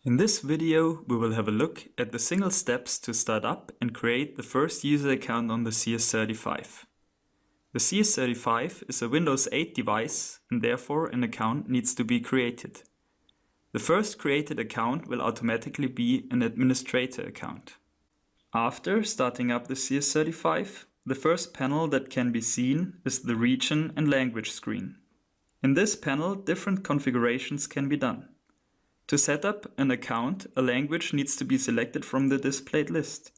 In this video, we will have a look at the single steps to start up and create the first user account on the CS35. The CS35 is a Windows 8 device and therefore an account needs to be created. The first created account will automatically be an administrator account. After starting up the CS35, the first panel that can be seen is the region and language screen. In this panel, different configurations can be done. To set up an account, a language needs to be selected from the displayed list.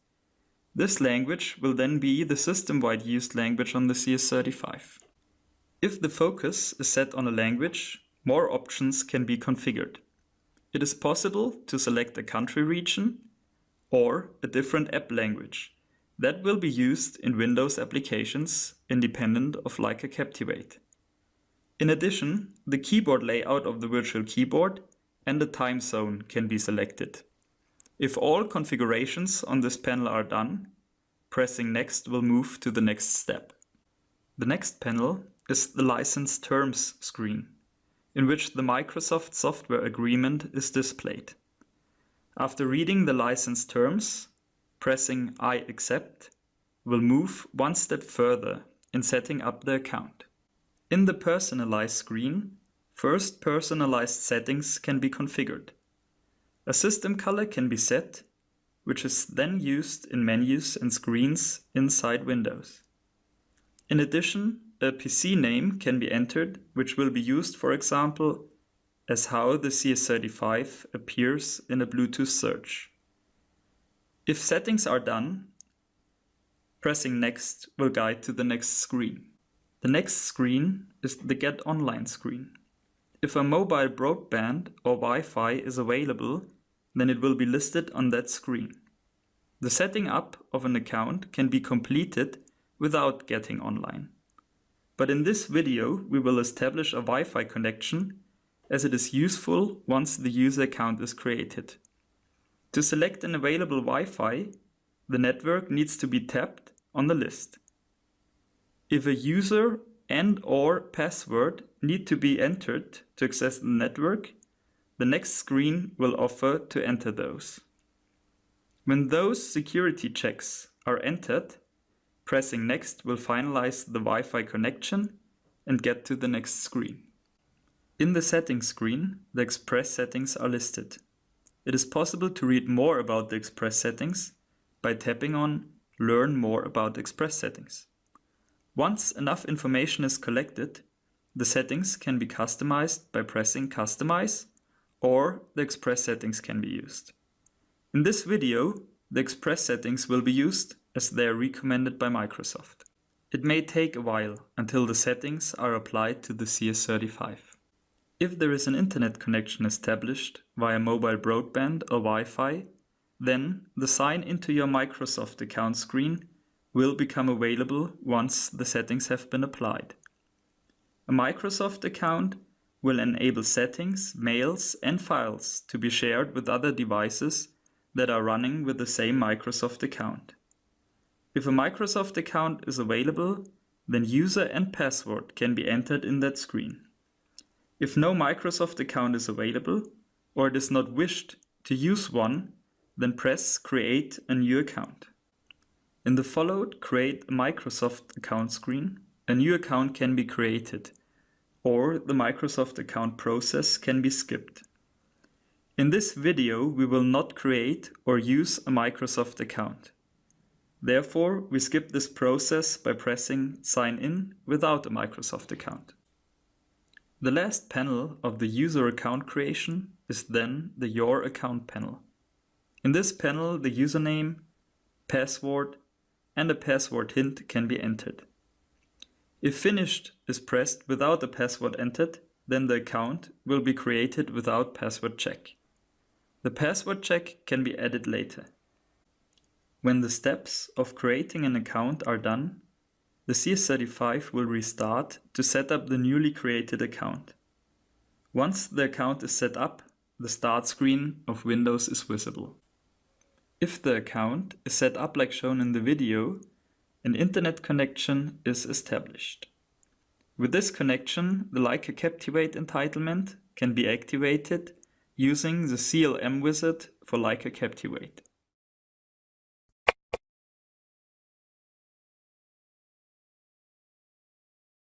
This language will then be the system-wide used language on the CS35. If the focus is set on a language, more options can be configured. It is possible to select a country region or a different app language that will be used in Windows applications independent of Leica Captivate. In addition, the keyboard layout of the virtual keyboard and the time zone can be selected. If all configurations on this panel are done, pressing Next will move to the next step. The next panel is the License Terms screen, in which the Microsoft software agreement is displayed. After reading the license terms, pressing I accept will move one step further in setting up the account. In the Personalize screen, first personalized settings can be configured. A system color can be set, which is then used in menus and screens inside Windows. In addition, a PC name can be entered, which will be used, for example, as how the CS35 appears in a Bluetooth search. If settings are done, pressing Next will guide to the next screen. The next screen is the Get Online screen. If a mobile broadband or Wi-Fi is available, then it will be listed on that screen. The setting up of an account can be completed without getting online. But in this video, we will establish a Wi-Fi connection as it is useful once the user account is created. To select an available Wi-Fi, the network needs to be tapped on the list. If a user and/or password need to be entered to access the network, the next screen will offer to enter those. When those security checks are entered, pressing Next will finalize the Wi-Fi connection and get to the next screen. In the settings screen, the Express settings are listed. It is possible to read more about the Express settings by tapping on Learn more about Express settings. Once enough information is collected, the settings can be customized by pressing Customize, or the Express settings can be used. In this video, the Express settings will be used as they are recommended by Microsoft. It may take a while until the settings are applied to the CS35. If there is an internet connection established via mobile broadband or Wi-Fi, then the Sign into your Microsoft account screen will become available once the settings have been applied. A Microsoft account will enable settings, mails, and files to be shared with other devices that are running with the same Microsoft account. If a Microsoft account is available, then user and password can be entered in that screen. If no Microsoft account is available, or it is not wished to use one, then press Create a new account. In the followed Create a Microsoft account screen, a new account can be created, or the Microsoft account process can be skipped. In this video, we will not create or use a Microsoft account. Therefore, we skip this process by pressing Sign in without a Microsoft account. The last panel of the user account creation is then the Your Account panel. In this panel, the username, password, and a password hint can be entered. If Finished is pressed without a password entered, then the account will be created without password check. The password check can be added later. When the steps of creating an account are done, the CS35 will restart to set up the newly created account. Once the account is set up, the start screen of Windows is visible. If the account is set up like shown in the video, an internet connection is established. With this connection, the Leica Captivate entitlement can be activated using the CLM wizard for Leica Captivate.